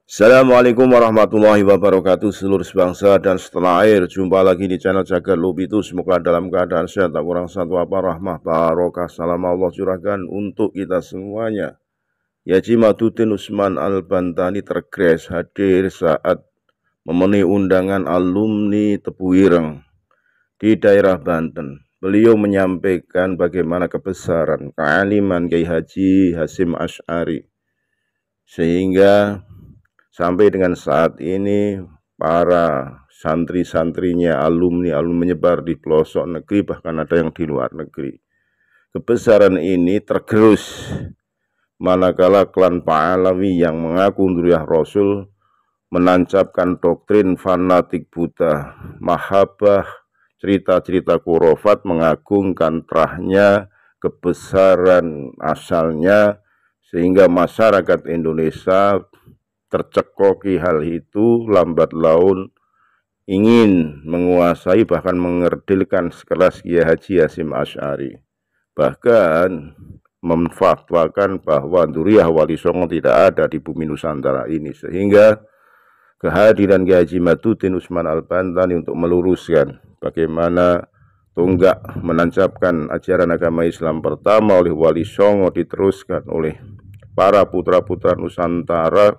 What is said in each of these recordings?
Assalamualaikum warahmatullahi wabarakatuh, seluruh sebangsa dan setanah air. Jumpa lagi di channel Jagat Lubitu. Semoga dalam keadaan sehat, tak kurang satu apa, rahmah barokah salam Allah curahkan untuk kita semuanya. Yaji Maduddin Usman Al-Bantani tergres hadir saat memenuhi undangan alumni Tebu Ireng di daerah Banten. Beliau menyampaikan bagaimana kebesaran kealiman Kiai Haji Hasyim Asy'ari, sehingga sampai dengan saat ini para santri-santrinya, alumni menyebar di pelosok negeri, bahkan ada yang di luar negeri. Kebesaran ini tergerus manakala klan Pahlawi yang mengaku dzurriyyah Rasul menancapkan doktrin fanatik buta, mahabbah, cerita-cerita khurafat, mengagungkan terahnya kebesaran asalnya, sehingga masyarakat Indonesia tercekoki hal itu, lambat laun ingin menguasai bahkan mengerdilkan sekelas Kiai Haji Hasyim Asy'ari, bahkan memfatwakan bahwa dzurriyyah Wali Songo tidak ada di bumi Nusantara ini, sehingga kehadiran Kiai Haji Maduddin Usman Al-Bantani untuk meluruskan bagaimana tonggak menancapkan ajaran agama Islam pertama oleh Wali Songo diteruskan oleh para putra-putra Nusantara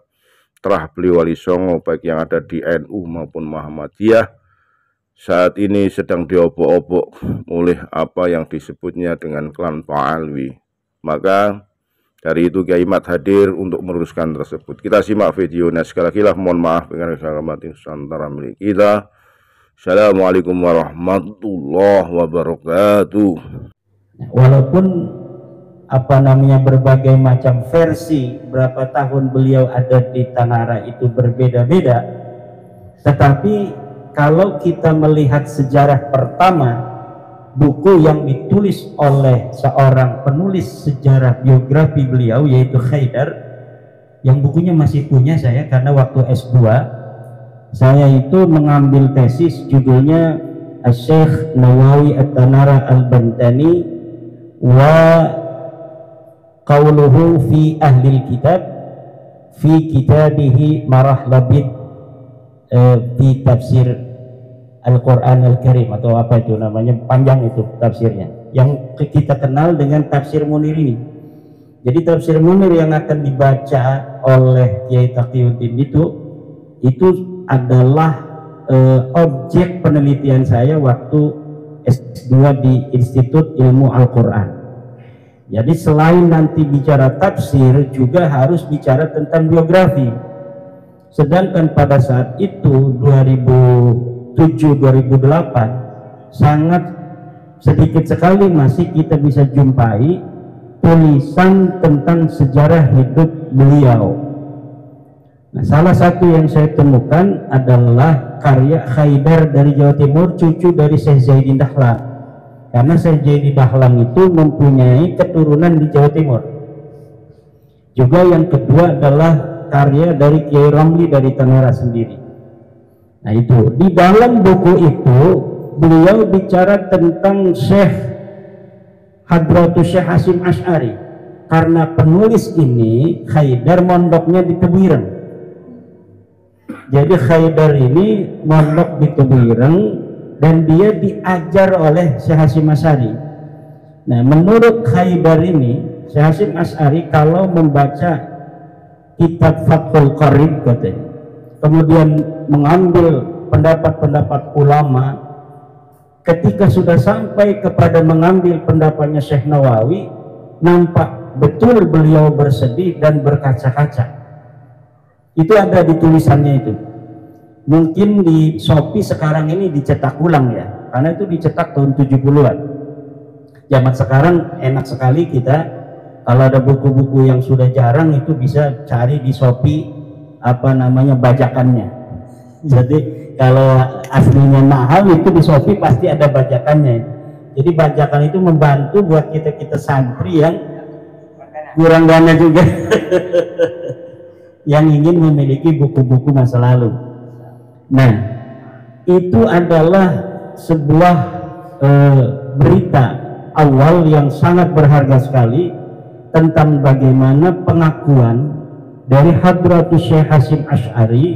terah beliau Wali Songo, baik yang ada di NU maupun Muhammadiyah, saat ini sedang diobok-obok oleh apa yang disebutnya dengan klan Pahlawi. Maka dari itu Kiai Mat hadir untuk meluruskan tersebut. Kita simak videonya. Sekali lagi mohon maaf dengan kesalahan Nusantara milik kita. Assalamualaikum warahmatullahi wabarakatuh. Walaupun berbagai macam versi berapa tahun beliau ada di Tanara itu berbeda-beda, tetapi kalau kita melihat sejarah pertama, buku yang ditulis oleh seorang penulis sejarah biografi beliau yaitu Haidar, yang bukunya masih punya saya karena waktu S2 saya itu mengambil tesis judulnya Asy-Syaikh Nawawi At-Tanara Al-Bantani wa Qauluhu fi Ahlil Kitab fi Kitabihi Marahlabid fi Tafsir Al-Quran Al-Karim, atau apa itu namanya, panjang itu tafsirnya, yang kita kenal dengan Tafsir Munir ini. Jadi Tafsir Munir yang akan dibaca oleh Kiai Taqiyuddin itu adalah objek penelitian saya waktu S2 di Institut Ilmu Al-Quran. Jadi selain nanti bicara tafsir, juga harus bicara tentang biografi. Sedangkan pada saat itu 2007-2008 sangat sedikit sekali masih kita bisa jumpai tulisan tentang sejarah hidup beliau. Nah, salah satu yang saya temukan adalah karya Haidar dari Jawa Timur, cucu dari Syekh Zaidin Dahlan, karena Syekh Zaidin Dahlan itu mempunyai keturunan di Jawa Timur. Juga yang kedua adalah karya dari Kiai Ramli dari Tanara sendiri. Nah, itu di dalam buku itu beliau bicara tentang Syekh Hadratus Syekh Hasyim Asy'ari, karena penulis ini Haidar mondoknya di Tebu Ireng. Jadi Haidar ini mondok di Tebu Ireng dan dia diajar oleh Syekh Hasyim Asy'ari. Nah, menurut Haidar ini, Syekh Hasyim Asy'ari kalau membaca kitab Fathul Qarib katanya, kemudian mengambil pendapat-pendapat ulama, ketika sudah sampai kepada mengambil pendapatnya Syekh Nawawi, nampak betul beliau bersedih dan berkaca-kaca. Itu ada di tulisannya itu. Mungkin di Shopee sekarang ini dicetak ulang ya, karena itu dicetak tahun 70-an. Zaman sekarang enak sekali kita kalau ada buku-buku yang sudah jarang itu bisa cari di Shopee bajakannya. Jadi kalau aslinya mahal itu di Shopee pasti ada bajakannya. Jadi bajakan itu membantu buat kita santri yang kurang dana juga yang ingin memiliki buku-buku masa lalu. Nah, itu adalah sebuah berita awal yang sangat berharga sekali tentang bagaimana pengakuan dari Hadratus Syekh Hasyim Asy'ari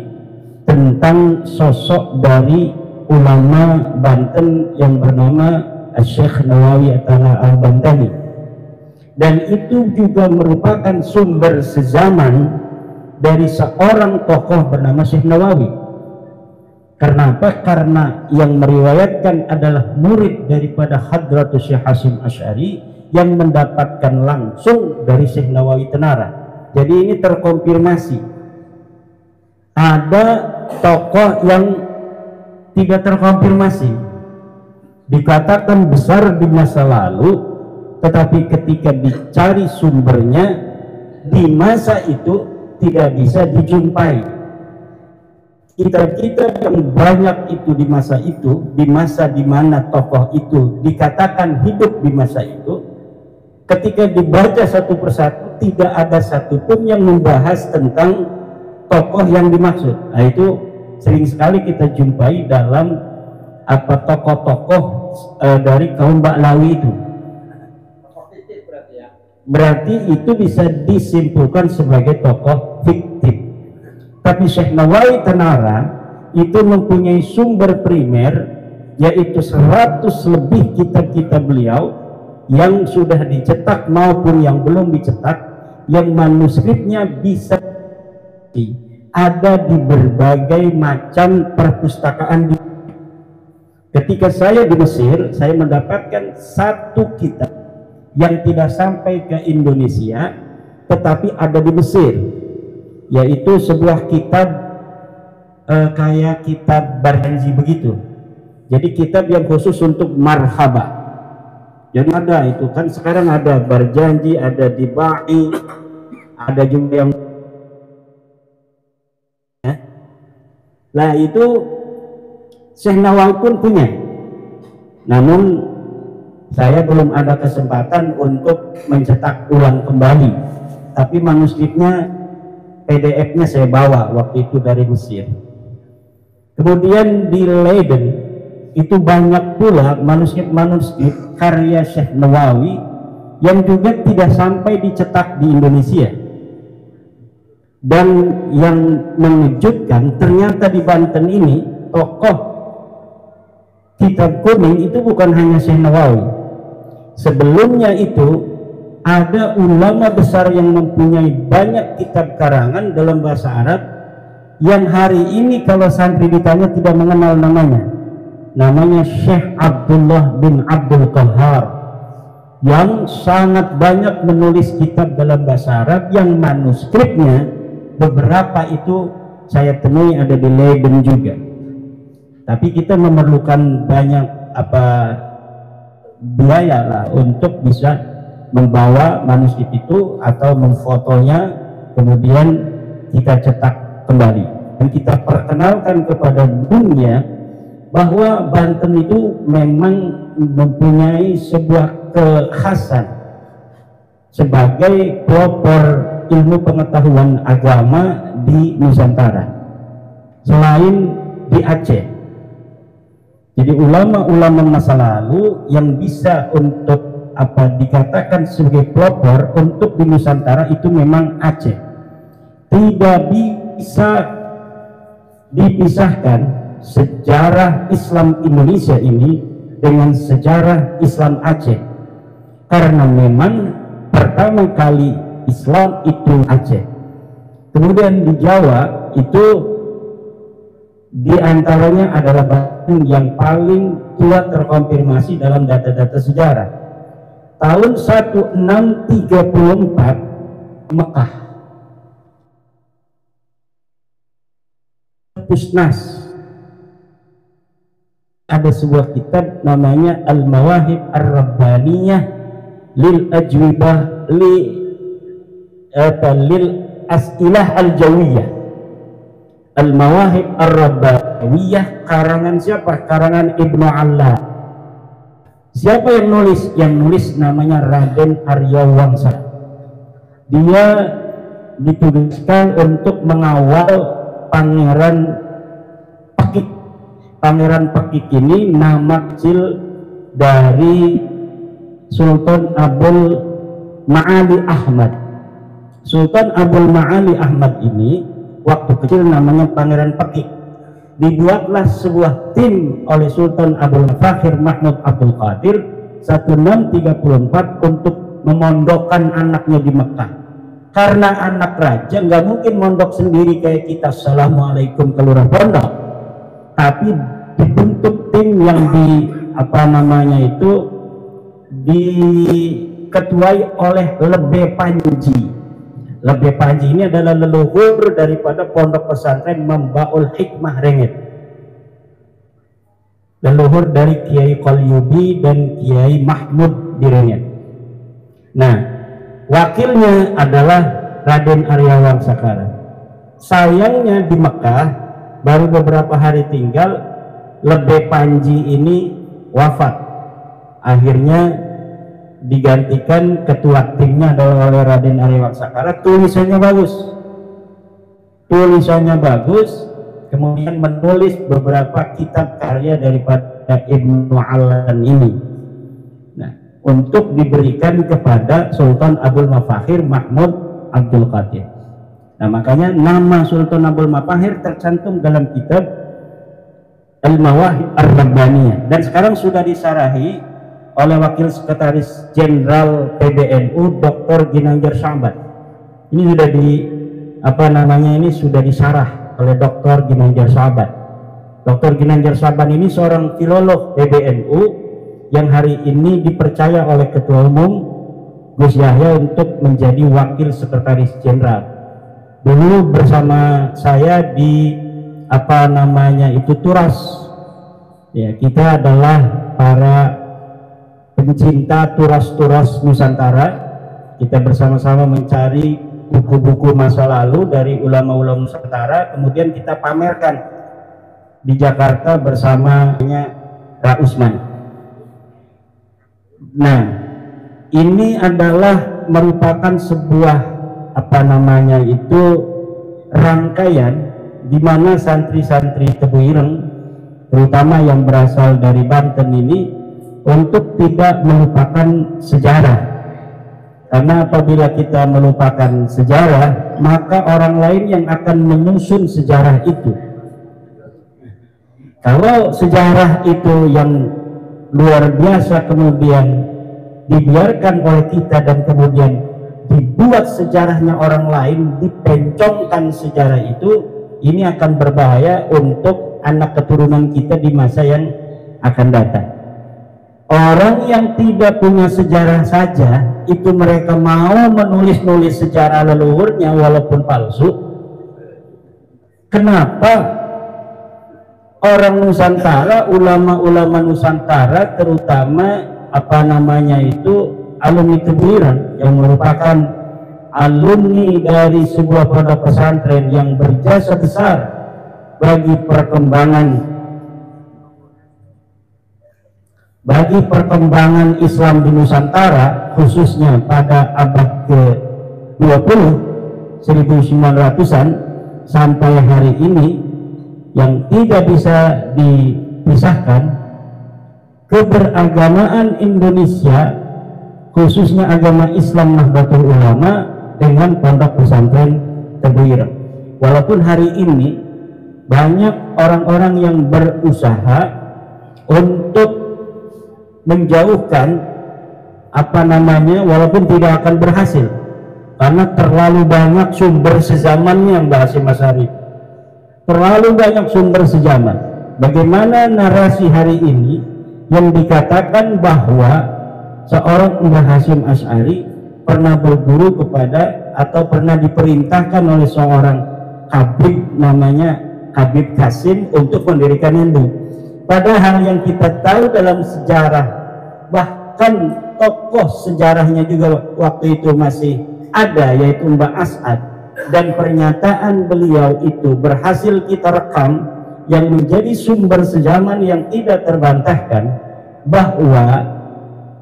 tentang sosok dari ulama Banten yang bernama Syekh Nawawi Al-Bantani, dan itu juga merupakan sumber sezaman dari seorang tokoh bernama Syekh Nawawi. Kenapa? Karena yang meriwayatkan adalah murid daripada Hadratus Syekh Hasyim Asy'ari yang mendapatkan langsung dari Syekh Nawawi Tenara. Jadi ini terkonfirmasi. Ada tokoh yang tidak terkonfirmasi, dikatakan besar di masa lalu, tetapi ketika dicari sumbernya di masa itu tidak bisa dijumpai. Kitab-kitab yang banyak itu di masa itu, di masa di mana tokoh itu dikatakan hidup di masa itu, ketika dibaca satu persatu tidak ada satupun yang membahas tentang tokoh yang dimaksud. Nah, itu sering sekali kita jumpai dalam tokoh-tokoh dari kaum Ba'lawi itu. Berarti itu bisa disimpulkan sebagai tokoh fiktif. Tapi Syekh Nawawi Tenara itu mempunyai sumber primer, yaitu 100 lebih kitab-kitab beliau yang sudah dicetak maupun yang belum dicetak, yang manuskripnya bisa ada di berbagai macam perpustakaan. Ketika saya di Mesir, saya mendapatkan satu kitab yang tidak sampai ke Indonesia tetapi ada di Mesir, yaitu sebuah kitab kayak kitab Barjanji begitu. Jadi kitab yang khusus untuk marhaba. Jadi ada itu kan, sekarang ada Barjanji, ada Dibai, ada juga yang itu Syekh Nawawi pun punya. Namun saya belum ada kesempatan untuk mencetak ulang kembali, tapi manuskripnya, PDF-nya saya bawa waktu itu dari Mesir. Kemudian di Leiden itu banyak pula manuskrip karya Syekh Nawawi yang juga tidak sampai dicetak di Indonesia. Dan yang mengejutkan, ternyata di Banten ini tokoh kitab kuning itu bukan hanya Syekh Nawawi. Sebelumnya itu ada ulama besar yang mempunyai banyak kitab karangan dalam bahasa Arab yang hari ini kalau santri ditanya tidak mengenal namanya. Namanya Syekh Abdullah bin Abdul Qahar, yang sangat banyak menulis kitab dalam bahasa Arab yang manuskripnya beberapa itu saya temui ada di Leiden juga. Tapi kita memerlukan banyak biaya lah untuk bisa membawa manuskrip itu atau memfotonya, kemudian kita cetak kembali dan kita perkenalkan kepada dunia bahwa Banten itu memang mempunyai sebuah kekhasan sebagai pelopor ilmu pengetahuan agama di Nusantara selain di Aceh. Jadi ulama-ulama masa lalu yang bisa untuk dikatakan sebagai pelopor untuk di Nusantara itu memang Aceh. Tidak bisa dipisahkan sejarah Islam Indonesia ini dengan sejarah Islam Aceh, karena memang pertama kali Islam itu Aceh. Kemudian di Jawa itu diantaranya adalah Banten yang paling tua terkonfirmasi dalam data-data sejarah. Tahun 1634 Mekah, Pusnas, ada sebuah kitab namanya Al-Mawahib Ar-Rabbaniyah lil Ajwibah lil As'ilah Al-Jawiyah. Al-Mawahib Ar-Rabbaniyah karangan siapa? Karangan Ibnu Allah. Siapa yang nulis? Yang nulis namanya Raden Arya Wangsa. Dia ditugaskan untuk mengawal Pangeran Pakik. Pangeran Pakik ini nama kecil dari Sultan Abdul Ma'ali Ahmad. Sultan Abdul Ma'ali Ahmad ini waktu kecil namanya Pangeran Pekik. Dibuatlah sebuah tim oleh Sultan Abdul Fakhir Mahmud Abdul Qadir 1634 untuk memondokkan anaknya di Mekah. Karena anak raja nggak mungkin mondok sendiri kayak kita assalamualaikum ke lurah pondok, tapi dibentuk tim yang diketuai oleh Lebe Panji. Lebe Panji ini adalah leluhur daripada pondok pesantren Mambaul Hikmah Rengit, leluhur dari Kiai Qalyubi dan Kiai Mahmud di Rengit. Nah, wakilnya adalah Raden Arya Wangsakara. Sayangnya di Mekah baru beberapa hari tinggal Lebe Panji ini wafat. Akhirnya digantikan ketua timnya adalah oleh Raden Arya Wangsakara. Tulisannya bagus, kemudian menulis beberapa kitab karya daripada Ibnu Allan ini. Nah, untuk diberikan kepada Sultan Abdul Mafakhir Mahmud Abdul Qadir. Nah, makanya nama Sultan Abdul Mafakhir tercantum dalam kitab Al-Mawahib Ar-Rabbaniyah, dan sekarang sudah disarahi oleh Wakil Sekretaris Jenderal PBNU Dr. Ginanjar Sa'ban. Ini sudah disarah oleh Dr. Ginanjar Sa'ban. Dr. Ginanjar Sa'ban ini seorang filolog PBNU yang hari ini dipercaya oleh Ketua Umum Gus Yahya untuk menjadi Wakil Sekretaris Jenderal. Dulu bersama saya di Turas. Ya, kita adalah para pencinta turas-turas Nusantara. Kita bersama-sama mencari buku-buku masa lalu dari ulama-ulama Nusantara, kemudian kita pamerkan di Jakarta bersamanya Pak Usman. Nah, ini adalah merupakan sebuah rangkaian di mana santri-santri Tebu Ireng, terutama yang berasal dari Banten ini, untuk tidak melupakan sejarah. Karena apabila kita melupakan sejarah, maka orang lain yang akan menyusun sejarah itu. Kalau sejarah itu yang luar biasa kemudian dibiarkan oleh kita dan kemudian dibuat sejarahnya orang lain, dipencongkan sejarah itu, ini akan berbahaya untuk anak keturunan kita di masa yang akan datang. Orang yang tidak punya sejarah saja itu mereka mau menulis-nulis sejarah leluhurnya walaupun palsu. Kenapa orang Nusantara, ulama-ulama Nusantara, terutama alumni Tebu Ireng yang merupakan alumni dari sebuah pondok pesantren yang berjasa besar bagi perkembangan Islam di Nusantara, khususnya pada abad ke-20, 1900-an sampai hari ini, yang tidak bisa dipisahkan keberagamaan Indonesia, khususnya agama Islam Nahdlatul Ulama dengan pondok pesantren Tebu Ireng. Walaupun hari ini banyak orang-orang yang berusaha untuk menjauhkan walaupun tidak akan berhasil karena terlalu banyak sumber sezamannya, Mbak Hasyim Asy'ari. Terlalu banyak sumber sejaman. Bagaimana narasi hari ini yang dikatakan bahwa seorang Mbah Hasyim Asy'ari pernah berguru kepada atau pernah diperintahkan oleh seorang Habib namanya Habib Qasim untuk mendirikan NU. Padahal yang kita tahu dalam sejarah, bahkan tokoh sejarahnya juga waktu itu masih ada, yaitu Mbah As'ad, dan pernyataan beliau itu berhasil kita rekam, yang menjadi sumber sejaman yang tidak terbantahkan, bahwa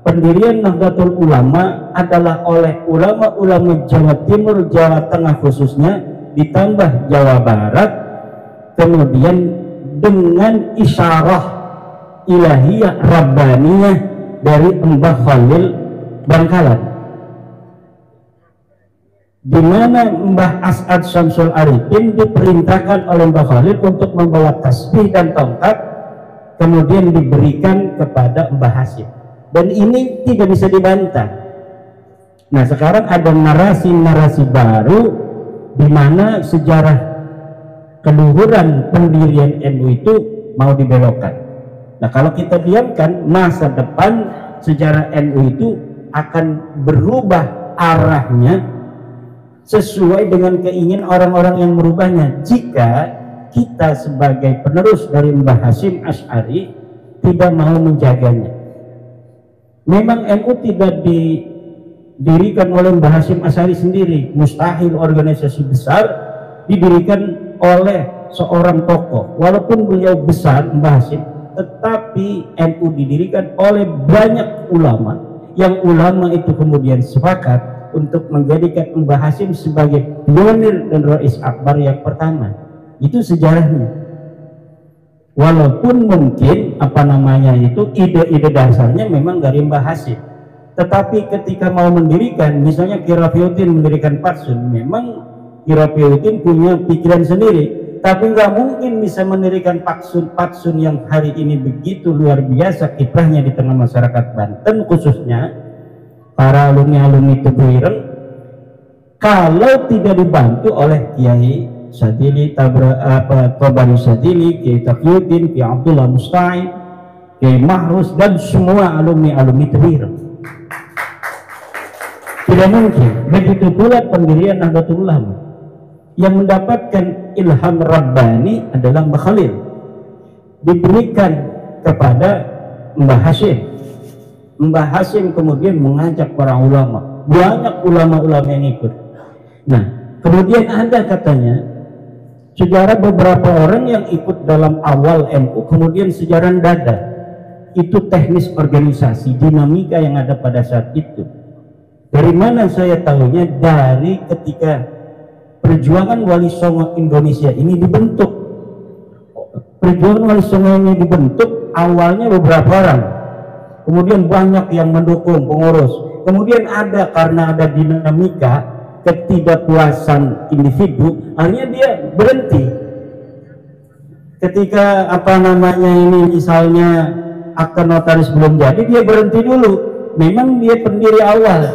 pendirian Nahdlatul Ulama adalah oleh ulama-ulama Jawa Timur, Jawa Tengah khususnya, ditambah Jawa Barat, kemudian dengan isyarah ilahiyah rabbaniyah dari Mbah Khalil Bangkalan. di mana Mbah As'ad Syamsul Arifin diperintahkan oleh Mbah Khalil untuk membawa tasbih dan tongkat, kemudian diberikan kepada Mbah Hasyim, dan ini tidak bisa dibantah. Nah, sekarang ada narasi-narasi baru di mana sejarah keluhuran pendirian NU itu mau dibelokkan. Nah, kalau kita diamkan, masa depan sejarah NU itu akan berubah arahnya sesuai dengan keinginan orang-orang yang merubahnya, jika kita sebagai penerus dari Mbah Hasyim Asy'ari tidak mau menjaganya. Memang NU tidak didirikan oleh Mbah Hasyim Asy'ari sendiri, mustahil organisasi besar didirikan oleh seorang tokoh. Walaupun beliau besar Mbah Hasyim, tetapi NU didirikan oleh banyak ulama, yang ulama itu kemudian sepakat untuk menjadikan Mbah Hasyim sebagai pionir dan Rais Akbar yang pertama. Itu sejarahnya. Walaupun mungkin ide-ide dasarnya memang dari Mbah Hasyim, tetapi ketika mau mendirikan, misalnya Ki Rafiyuddin mendirikan Patsun, memang Ki Rafiyuddin punya pikiran sendiri, tapi nggak mungkin bisa mendirikan Patsun yang hari ini begitu luar biasa kiprahnya di tengah masyarakat Banten, khususnya para alumni-alumni Tebuireng, kalau tidak dibantu oleh Kiai Sadili, Tobari Sadili, Kiai Taqiyuddin, Kiai Abdullah Musta'id, Kiai Mahrus, dan semua alumni-alumni Tebuireng. Tidak mungkin. Begitu pula pendirian Nahdlatul Ulama. Yang mendapatkan ilham Rabbani adalah Mbah Khalil, diberikan kepada Mbah Hasyim. Mbah Hasyim kemudian mengajak para ulama, banyak ulama-ulama yang ikut. Nah, kemudian ada katanya sejarah beberapa orang yang ikut dalam awal NU, kemudian sejarah dada. Itu teknis organisasi, dinamika yang ada pada saat itu. Dari mana saya tahunya? Dari ketika perjuangan Wali Songo Indonesia ini dibentuk. Perjuangan Wali Songo ini dibentuk awalnya beberapa orang, kemudian banyak yang mendukung pengurus, kemudian ada karena ada dinamika ketidakpuasan individu, akhirnya dia berhenti. Ketika misalnya akta notaris belum jadi, dia berhenti dulu. Memang dia pendiri awal,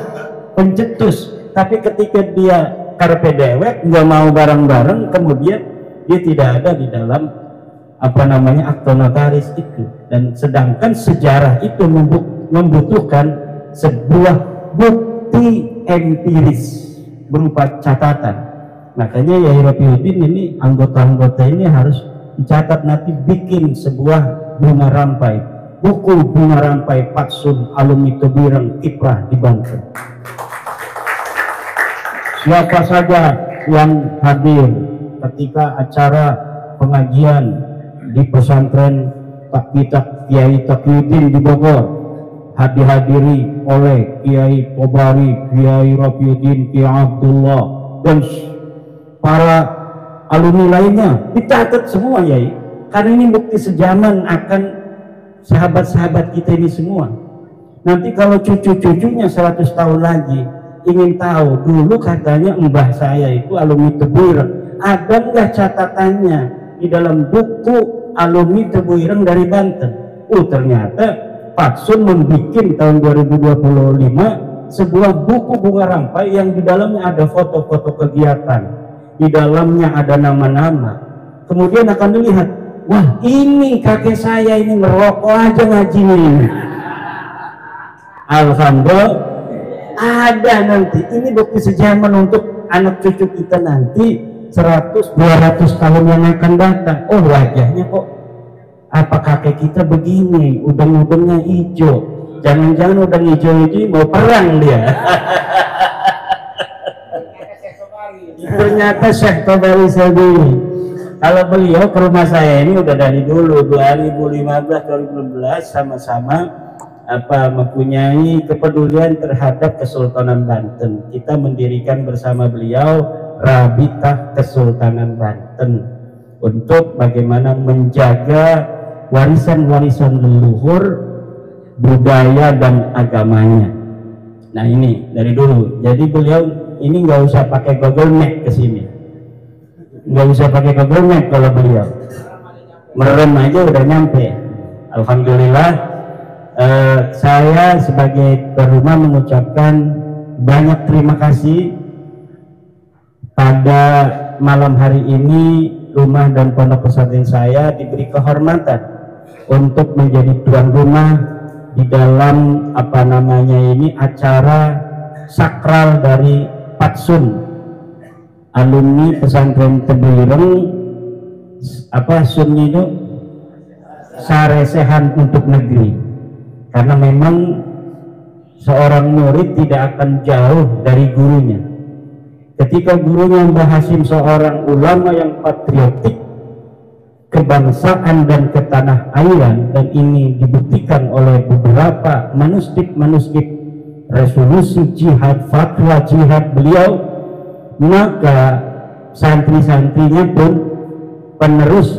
pencetus, tapi ketika dia karpe dewek, nggak mau bareng-bareng, kemudian dia tidak ada di dalam akta notaris itu. Dan sedangkan sejarah itu membutuhkan sebuah bukti empiris berupa catatan. Makanya Yai Rafiyuddin ini, anggota-anggota ini harus dicatat, nanti bikin sebuah bunga rampai, buku bunga rampai Patsun alumni Tebuireng kiprah di Banten. Siapa saja yang hadir ketika acara pengajian di pesantren Kiai Taqiyuddin di Bogor, dihadiri oleh Kiai Tobari, Kiai Rafiyuddin, Kiai Abdullah, dan para alumni lainnya, dicatat semua Yai, karena ini bukti sejaman akan sahabat-sahabat kita ini semua. Nanti kalau cucu-cucunya 100 tahun lagi ingin tahu, dulu katanya mbah saya itu alumni Tebuireng, ada nggak catatannya di dalam buku alumni Tebuireng dari Banten? Ternyata Patsun membuat tahun 2025 sebuah buku bunga rampai yang di dalamnya ada foto-foto kegiatan, di dalamnya ada nama-nama. Kemudian akan dilihat, wah ini kakek saya ini ngerokok aja ngaji ini. Alhamdulillah ada nanti. Ini bukti sejaman untuk anak cucu kita nanti 100-200 tahun yang akan datang. Oh wajahnya kok apa kakek kita begini, udang-udangnya hijau, jangan-jangan udang hijau ini mau perang dia. Ternyata Syekh Tobari sendiri. Kalau beliau ke rumah saya ini udah dari dulu 2015-2016 sama-sama mempunyai kepedulian terhadap Kesultanan Banten. Kita mendirikan bersama beliau Rabitah Kesultanan Banten untuk bagaimana menjaga warisan-warisan leluhur budaya dan agamanya. Nah ini dari dulu. Jadi beliau ini nggak usah pakai Google Map ke sini, nggak usah pakai Google Map kalau beliau merem aja udah nyampe. Alhamdulillah. Saya sebagai tuan rumah mengucapkan banyak terima kasih. Pada malam hari ini rumah dan pondok pesantren saya diberi kehormatan untuk menjadi tuan rumah di dalam acara sakral dari Patsun, alumni pesantren Tebuireng. Sunnya itu saresehan untuk negeri, karena memang seorang murid tidak akan jauh dari gurunya. Ketika gurunya Mbah Hasyim seorang ulama yang patriotik kebangsaan dan ketanah airan, dan ini dibuktikan oleh beberapa manuskrip resolusi jihad, fatwa jihad beliau, maka santri-santrinya pun penerus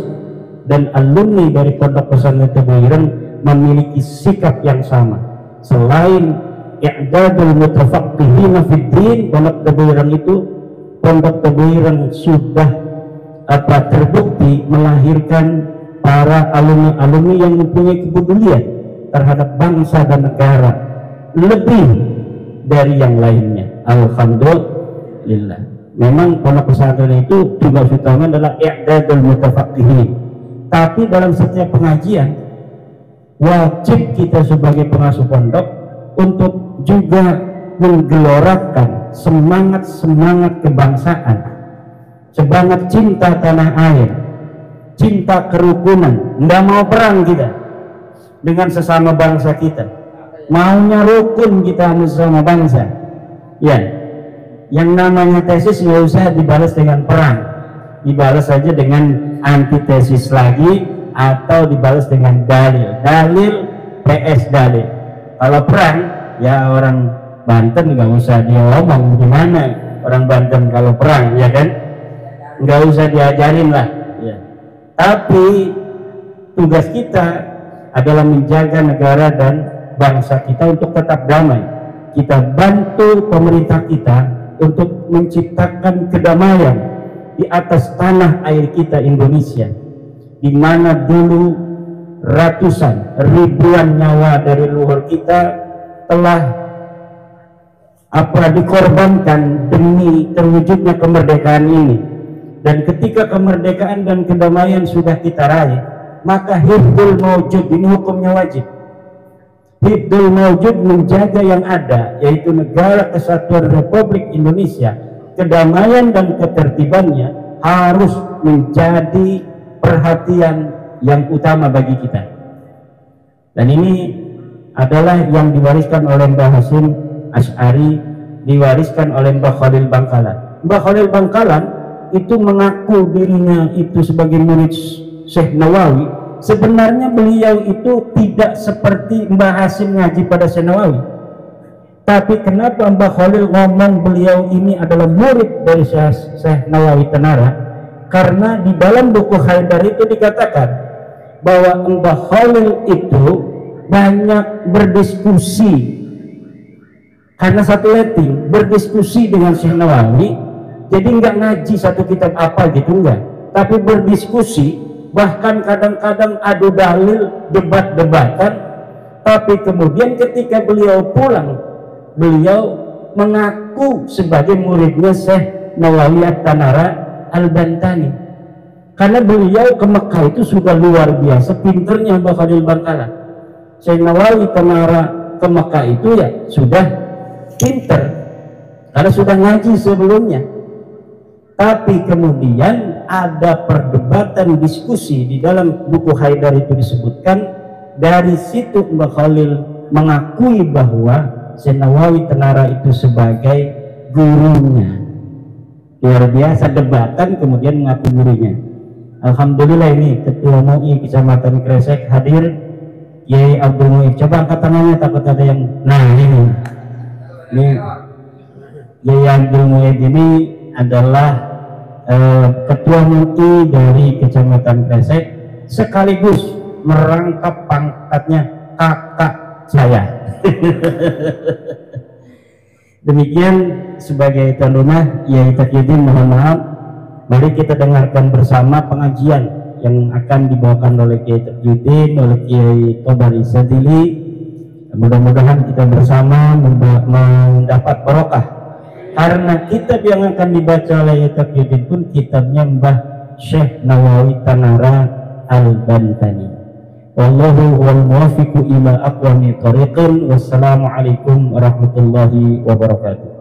dan alumni dari pondok pesantren Tebuireng memiliki sikap yang sama. Selain i'dadul mutafaqqihina fid din, pondok Tebuireng itu, pondok Tebuireng sudah terbukti melahirkan para alumni yang mempunyai kepedulian terhadap bangsa dan negara lebih dari yang lainnya. Alhamdulillah. Memang pondok pesantren itu tugas utama adalah i'dadul mutafaqqihin, tapi dalam setiap pengajian wajib kita sebagai pengasuh pondok untuk juga menggelorakan semangat kebangsaan, semangat cinta tanah air, cinta kerukunan. Nggak mau perang kita dengan sesama bangsa kita, maunya rukun kita sesama bangsa. Ya, yang namanya tesis nggak usah dibalas dengan perang, dibalas saja dengan antitesis lagi, atau dibalas dengan dalil PS dalil. Kalau perang ya orang Banten nggak usah dia ngomong gimana orang Banten kalau perang, ya kan, nggak usah diajarin lah ya. Tapi tugas kita adalah menjaga negara dan bangsa kita untuk tetap damai. Kita bantu pemerintah kita untuk menciptakan kedamaian di atas tanah air kita Indonesia, di mana dulu ratusan ribuan nyawa dari luhur kita telah dikorbankan demi terwujudnya kemerdekaan ini. Dan ketika kemerdekaan dan kedamaian sudah kita raih, maka hifdzul mawjud ini hukumnya wajib. Hifdzul mawjud menjaga yang ada, yaitu negara kesatuan Republik Indonesia, kedamaian dan ketertibannya harus menjadi perhatian yang utama bagi kita. Dan ini adalah yang diwariskan oleh Mbah Hasyim Asy'ari, diwariskan oleh Mbah Khalil Bangkalan. Mbah Khalil Bangkalan itu mengaku dirinya itu sebagai murid Syekh Nawawi. Sebenarnya beliau itu tidak seperti Mbah Hasyim ngaji pada Syekh Nawawi. Tapi kenapa Mbah Khalil ngomong beliau ini adalah murid dari Syekh Nawawi Tenara? Karena di dalam buku Haidar itu dikatakan bahwa Mbah Khalil itu banyak berdiskusi, karena satu letting berdiskusi dengan Syekh Nawawi. Jadi nggak ngaji satu kitab apa gitu, enggak, tapi berdiskusi, bahkan kadang-kadang adu dalil, debat-debatan. Tapi kemudian ketika beliau pulang, beliau mengaku sebagai muridnya Syekh Nawawi At-Tanara Al-Bantani, karena beliau ke Mekah itu sudah luar biasa pinternya Mbah Khalil Bangkalan. Syekh Nawawi Tanara ke Mekah itu ya sudah pinter karena sudah ngaji sebelumnya. Tapi kemudian ada perdebatan, diskusi di dalam buku Haidar itu disebutkan. Dari situ Mbah Khalil mengakui bahwa Syekh Nawawi Tenara itu sebagai gurunya. Luar biasa debatan, kemudian mengaku gurunya. Alhamdulillah ini Ketua MUI Kecamatan Kresek hadir, Yai Abdul Mu'id. Coba angkat tangannya, takut ada yang ini Yai Abdul Mu'id ini adalah Ketua MUI dari Kecamatan Kresek, sekaligus merangkap pangkatnya kakak saya. Demikian sebagai tuan rumah Kiai Taqiyuddin, mohon maaf, mari kita dengarkan bersama pengajian yang akan dibawakan oleh Kiai Taqiyuddin, oleh Kiai Tobari Sadili. Mudah-mudahan kita bersama mendapat barokah, karena kitab yang akan dibaca oleh Kiai Taqiyuddin pun kitabnya Mbah Syekh Nawawi Tanara Al-Bantani. Wallahu wal muwaffiqu ila aqwamit thoriqin. Wassalamualaikum warahmatullahi wabarakatuh.